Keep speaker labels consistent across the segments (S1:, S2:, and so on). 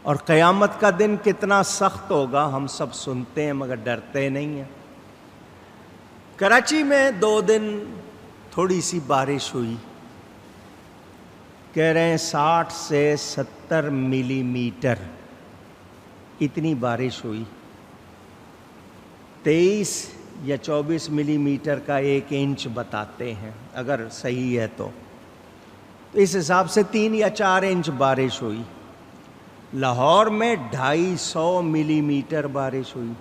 S1: اور قیامت کا دن کتنا سخت ہوگا ہم سب سنتے ہیں مگر ڈرتے نہیں ہیں۔ کراچی میں 2 دن تھوڑی سی بارش ہوئی، کہہ رہے ہیں 60 سے 70 ملی میٹر اتنی بارش ہوئی۔ 23 یا 24 ملی میٹر کا 1 انچ بتاتے ہیں اگر صحیح ہے تو اس حساب سے 3 یا 4 انچ بارش ہوئی۔ لاہور میں 250 ملی میٹر بارش ہوئی۔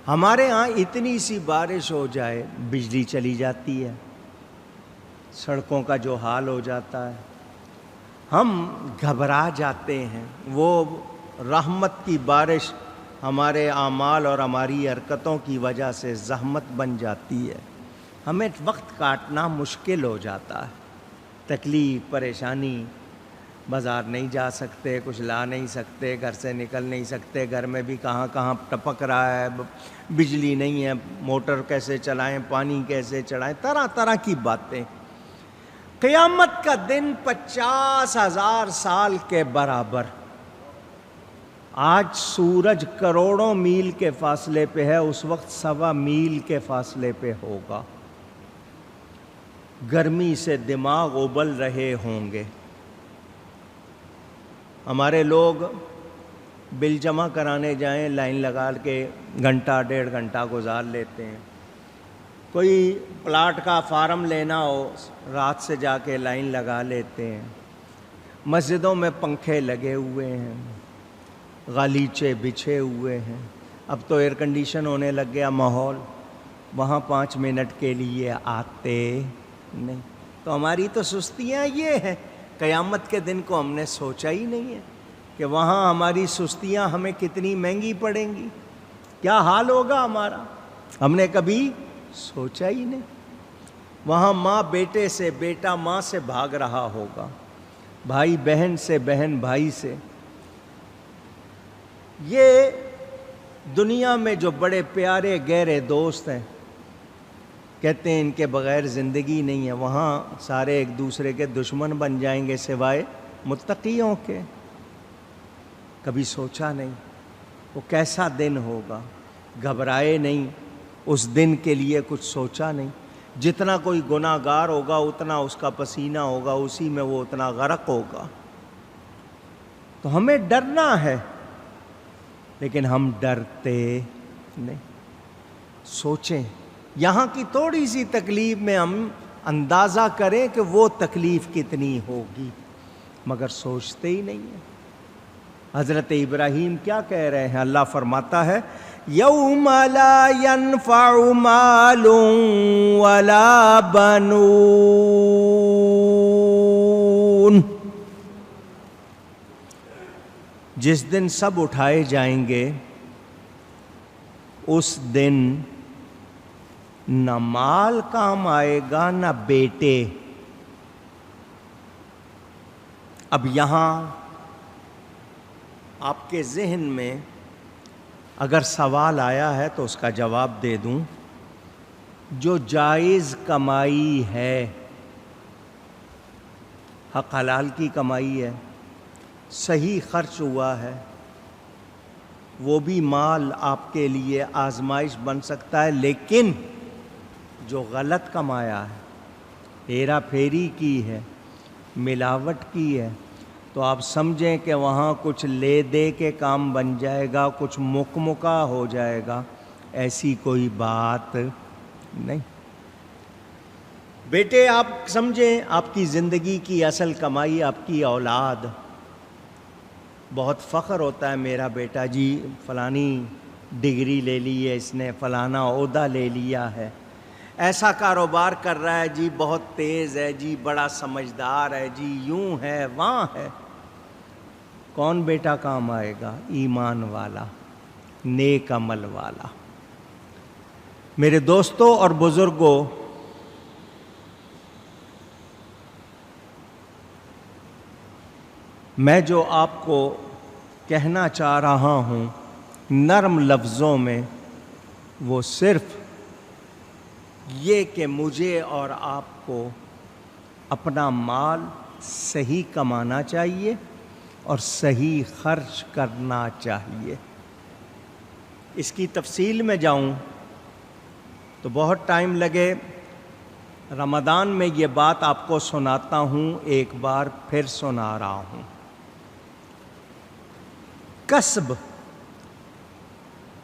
S1: ہمارے ہاں اتنی سی بارش ہو جائے بجلی چلی جاتی ہے، سڑکوں کا جو حال ہو جاتا ہے، ہم گھبرا جاتے ہیں۔ وہ رحمت کی بارش ہمارے اعمال اور ہماری حرکتوں کی وجہ سے زحمت بن جاتی ہے، ہمیں وقت کاٹنا مشکل ہو جاتا ہے، تکلیف پریشانی، بازار نہیں جا سکتے، کچھ لا نہیں سکتے، گھر سے نکل نہیں سکتے، گھر میں بھی کہاں کہاں ٹپک رہا ہے، بجلی نہیں ہے، موٹر کیسے چلائیں، پانی کیسے چڑھائیں، طرح طرح کی باتیں۔ قیامت کا دن 50,000 سال کے برابر۔ آج سورج کروڑوں میل کے فاصلے پہ ہے، اس وقت 1.25 میل کے فاصلے پہ ہوگا۔ گرمی سے دماغ ابل رہے ہوں گے۔ ہمارے لوگ بل جمع کرانے جائیں، لائن لگا کے گھنٹہ 1.5 گھنٹہ گزار لیتے ہیں۔ کوئی پلاٹ کا فارم لینا ہو، رات سے جا کے لائن لگا لیتے ہیں۔ مسجدوں میں پنکھے لگے ہوئے ہیں، غالیچے بچھے ہوئے ہیں، اب تو ایئر کنڈیشن ہونے لگ گیا ماحول، وہاں 5 منٹ کے لیے آتے نہیں۔ تو ہماری تو سستیاں یہ ہیں، قیامت کے دن کو ہم نے سوچا ہی نہیں ہے کہ وہاں ہماری سستیاں ہمیں کتنی مہنگی پڑیں گی، کیا حال ہوگا ہمارا، ہم نے کبھی سوچا ہی نہیں۔ وہاں ماں بیٹے سے، بیٹا ماں سے بھاگ رہا ہوگا، بھائی بہن سے، بہن بھائی سے۔ یہ دنیا میں جو بڑے پیارے گہرے دوست ہیں، کہتے ہیں ان کے بغیر زندگی نہیں ہے، وہاں سارے ایک دوسرے کے دشمن بن جائیں گے سوائے متقیوں کے۔ کبھی سوچا نہیں وہ کیسا دن ہوگا، گھبرائے نہیں، اس دن کے لیے کچھ سوچا نہیں۔ جتنا کوئی گناہ گار ہوگا اتنا اس کا پسینہ ہوگا، اسی میں وہ اتنا غرق ہوگا۔ تو ہمیں ڈرنا ہے لیکن ہم ڈرتے نہیں۔ سوچیں، یہاں کی تھوڑی سی تکلیف میں ہم اندازہ کریں کہ وہ تکلیف کتنی ہوگی، مگر سوچتے ہی نہیں ہیں۔ حضرت ابراہیم کیا کہہ رہے ہیں؟ اللہ فرماتا ہے یوم لا ينفع مال ولا بنون، جس دن سب اٹھائے جائیں گے اس دن نہ مال کام آئے گا نہ بیٹے۔ اب یہاں آپ کے ذہن میں اگر سوال آیا ہے تو اس کا جواب دے دوں۔ جو جائز کمائی ہے، حق حلال کی کمائی ہے، صحیح خرچ ہوا ہے، وہ بھی مال آپ کے لیے آزمائش بن سکتا ہے، لیکن جو غلط کمایا ہے، ہیرا پھیری کی ہے، ملاوٹ کی ہے، تو آپ سمجھیں کہ وہاں کچھ لے دے کے کام بن جائے گا، کچھ مکمکا ہو جائے گا، ایسی کوئی بات نہیں۔ بیٹے آپ سمجھیں آپ کی زندگی کی اصل کمائی آپ کی اولاد۔ بہت فخر ہوتا ہے میرا بیٹا جی فلانی ڈگری لے لی ہے اس نے، فلانا عہدہ لے لیا ہے، ایسا کاروبار کر رہا ہے جی، بہت تیز ہے جی، بڑا سمجھدار ہے جی، یوں ہے وہاں ہے۔ کون بیٹا کام آئے گا؟ ایمان والا، نیک عمل والا۔ میرے دوستوں اور بزرگوں، میں جو آپ کو کہنا چاہ رہا ہوں نرم لفظوں میں، وہ صرف یہ کہ مجھے اور آپ کو اپنا مال صحیح کمانا چاہیے، اور صحیح خرچ کرنا چاہیے۔ اس کی تفصیل میں جاؤں تو بہت ٹائم لگے، رمضان میں یہ بات آپ کو سناتا ہوں، ایک بار پھر سنا رہا ہوں۔ کسب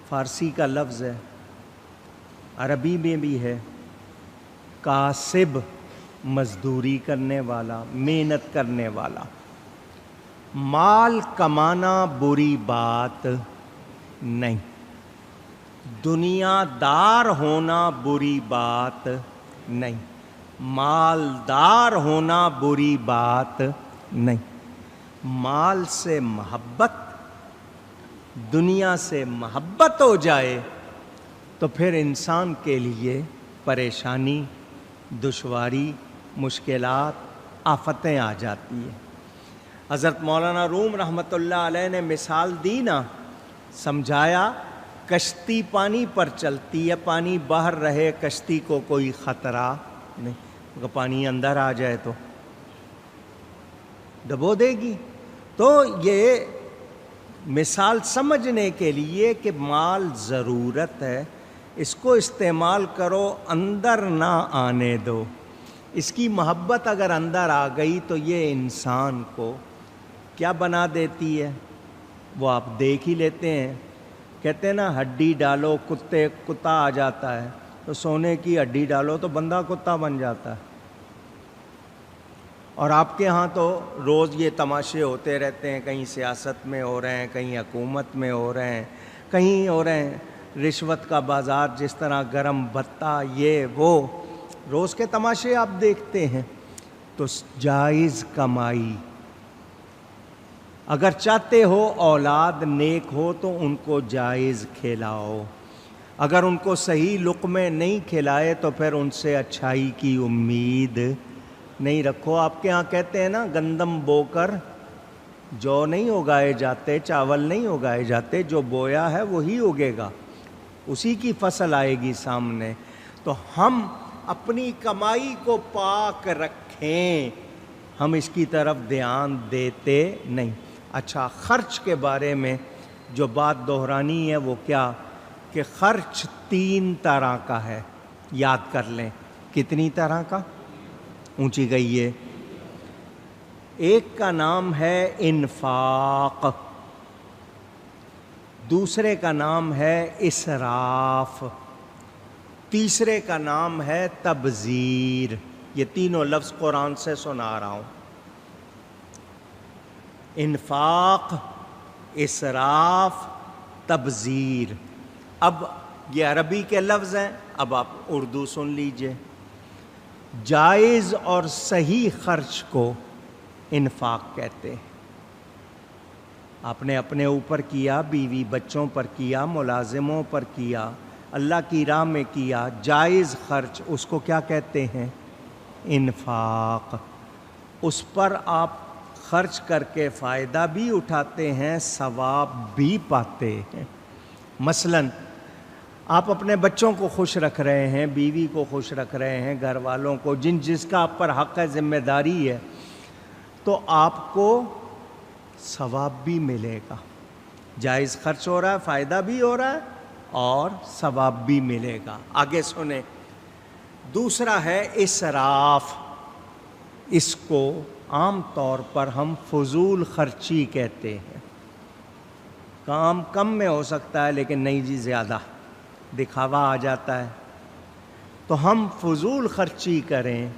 S1: فارسی کا لفظ ہے، عربی میں بھی ہے۔ کاسب مزدوری کرنے والا، محنت کرنے والا۔ مال کمانا بری بات نہیں، دنیا دار ہونا بری بات نہیں، مالدار ہونا بری بات نہیں۔ مال سے محبت، دنیا سے محبت ہو جائے تو پھر انسان کے لیے پریشانی، دشواری، مشکلات، آفتیں آ جاتی ہیں۔ حضرت مولانا روم رحمۃ اللہ علیہ نے مثال دی نا، سمجھایا کشتی پانی پر چلتی ہے، پانی باہر رہے کشتی کو کوئی خطرہ نہیں، اگر پانی اندر آ جائے تو ڈبو دے گی۔ تو یہ مثال سمجھنے کے لیے کہ مال ضرورت ہے، اس کو استعمال کرو، اندر نہ آنے دو۔ اس کی محبت اگر اندر آ گئی تو یہ انسان کو کیا بنا دیتی ہے، وہ آپ دیکھ ہی لیتے ہیں۔ کہتے ہیں نا ہڈی ڈالو کتا آ جاتا ہے، تو سونے کی ہڈی ڈالو تو بندہ کتا بن جاتا ہے۔ اور آپ کے ہاں تو روز یہ تماشے ہوتے رہتے ہیں، کہیں سیاست میں ہو رہے ہیں، کہیں حکومت میں ہو رہے ہیں، کہیں ہو رہے ہیں، رشوت کا بازار جس طرح گرم بتہ، یہ وہ روز کے تماشے آپ دیکھتے ہیں۔ تو جائز کمائی، اگر چاہتے ہو اولاد نیک ہو تو ان کو جائز کھلاؤ، اگر ان کو صحیح لقمے نہیں کھلائے تو پھر ان سے اچھائی کی امید نہیں رکھو۔ آپ کے ہاں کہتے ہیں نا گندم بو کر جو نہیں اگائے جاتے، چاول نہیں اگائے جاتے، جو بویا ہے وہی اگے گا، اسی کی فصل آئے گی سامنے۔ تو ہم اپنی کمائی کو پاک رکھیں، ہم اس کی طرف دھیان دیتے نہیں۔ اچھا، خرچ کے بارے میں جو بات دہرانی ہے وہ کیا کہ خرچ 3 طرح کا ہے، یاد کر لیں۔ کتنی طرح کا؟ اونچی گئی ہے۔ ایک کا نام ہے انفاق، دوسرے کا نام ہے اسراف، تیسرے کا نام ہے تبذیر۔ یہ تینوں لفظ قرآن سے سنا رہا ہوں۔ انفاق، اسراف، تبذیر۔ اب یہ عربی کے لفظ ہیں، اب آپ اردو سن لیجئے۔ جائز اور صحیح خرچ کو انفاق کہتے ہیں۔ آپ نے اپنے اوپر کیا، بیوی بچوں پر کیا، ملازموں پر کیا، اللہ کی راہ میں کیا، جائز خرچ، اس کو کیا کہتے ہیں؟ انفاق۔ اس پر آپ خرچ کر کے فائدہ بھی اٹھاتے ہیں، ثواب بھی پاتے ہیں۔ مثلاً آپ اپنے بچوں کو خوش رکھ رہے ہیں، بیوی کو خوش رکھ رہے ہیں، گھر والوں کو، جس کا آپ پر حق ہے، ذمہ داری ہے، تو آپ کو ثواب بھی ملے گا۔ جائز خرچ ہو رہا ہے، فائدہ بھی ہو رہا ہے اور ثواب بھی ملے گا۔ آگے سنیں۔ دوسرا ہے اسراف، اس کو عام طور پر ہم فضول خرچی کہتے ہیں۔ کام کم میں ہو سکتا ہے لیکن نہیں جی زیادہ، دکھاوا آ جاتا ہے، تو ہم فضول خرچی کریں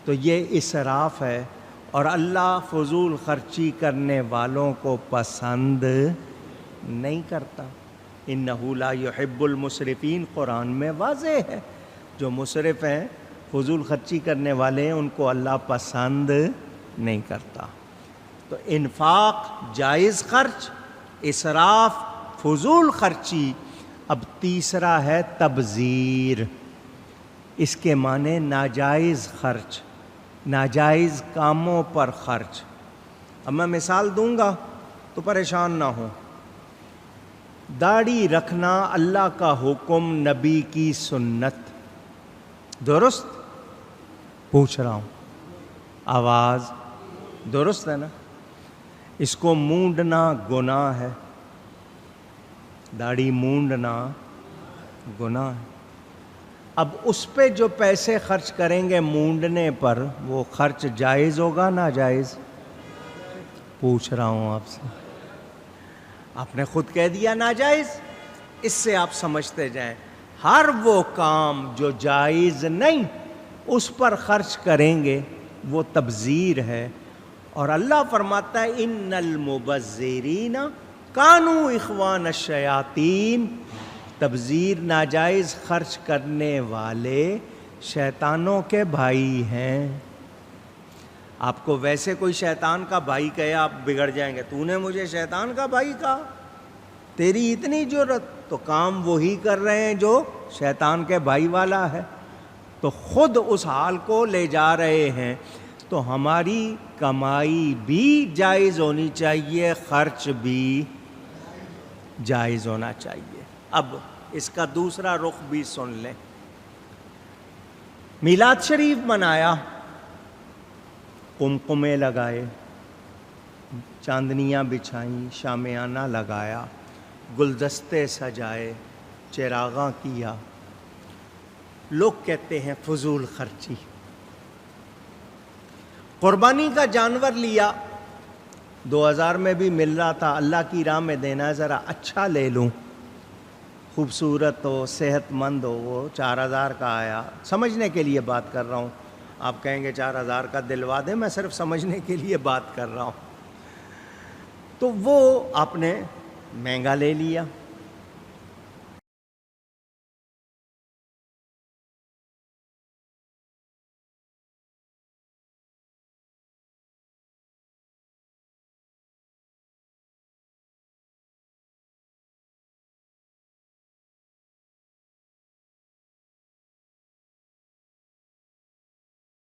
S1: تو یہ اسراف ہے، اور اللہ فضول خرچی کرنے والوں کو پسند نہیں کرتا۔ انہ لا یحب المسرفین، قرآن میں واضح ہے، جو مسرف ہیں، فضول خرچی کرنے والے ہیں، ان کو اللہ پسند نہیں کرتا۔ تو انفاق جائز خرچ، اسراف فضول خرچی۔ اب تیسرا ہے تبذیر، اس کے معنی ناجائز خرچ، ناجائز کاموں پر خرچ۔ اب میں مثال دوں گا تو پریشان نہ ہوں۔ داڑھی رکھنا اللہ کا حکم، نبی کی سنت، درست؟ پوچھ رہا ہوں، آواز درست ہے نا؟ اس کو مونڈنا گناہ ہے، داڑھی مونڈنا گناہ ہے۔ اب اس پہ جو پیسے خرچ کریں گے مونڈنے پر، وہ خرچ جائز ہوگا ناجائز؟ پوچھ رہا ہوں آپ سے، آپ نے خود کہہ دیا ناجائز۔ اس سے آپ سمجھتے جائیں ہر وہ کام جو جائز نہیں اس پر خرچ کریں گے وہ تبذیر ہے، اور اللہ فرماتا ہے ان المبذرین کانوا اخوان الشیاطین، تبذیر ناجائز خرچ کرنے والے شیطانوں کے بھائی ہیں۔ آپ کو ویسے کوئی شیطان کا بھائی کہے آپ بگڑ جائیں گے، تو نے مجھے شیطان کا بھائی کہا، تیری اتنی جرت، تو کام وہی کر رہے ہیں جو شیطان کے بھائی والا ہے، تو خود اس حال کو لے جا رہے ہیں۔ تو ہماری کمائی بھی جائز ہونی چاہیے، خرچ بھی جائز ہونا چاہیے۔ اب اس کا دوسرا رخ بھی سن لیں۔ میلاد شریف منایا، قمقمے لگائے، چاندنیاں بچھائیں، شامیانہ لگایا، گلدستے سجائے، چراغاں کیا، لوگ کہتے ہیں فضول خرچی۔ قربانی کا جانور لیا، 2000 میں بھی مل رہا تھا، اللہ کی راہ میں دینا ہے، ذرا اچھا لے لوں، خوبصورت ہو، صحت مند ہو، وہ 4000 کا آیا۔ سمجھنے کے لیے بات کر رہا ہوں، آپ کہیں گے 4000 کا دلوا دیں، میں صرف سمجھنے کے لیے بات کر رہا ہوں۔ تو وہ آپ نے مہنگا لے لیا،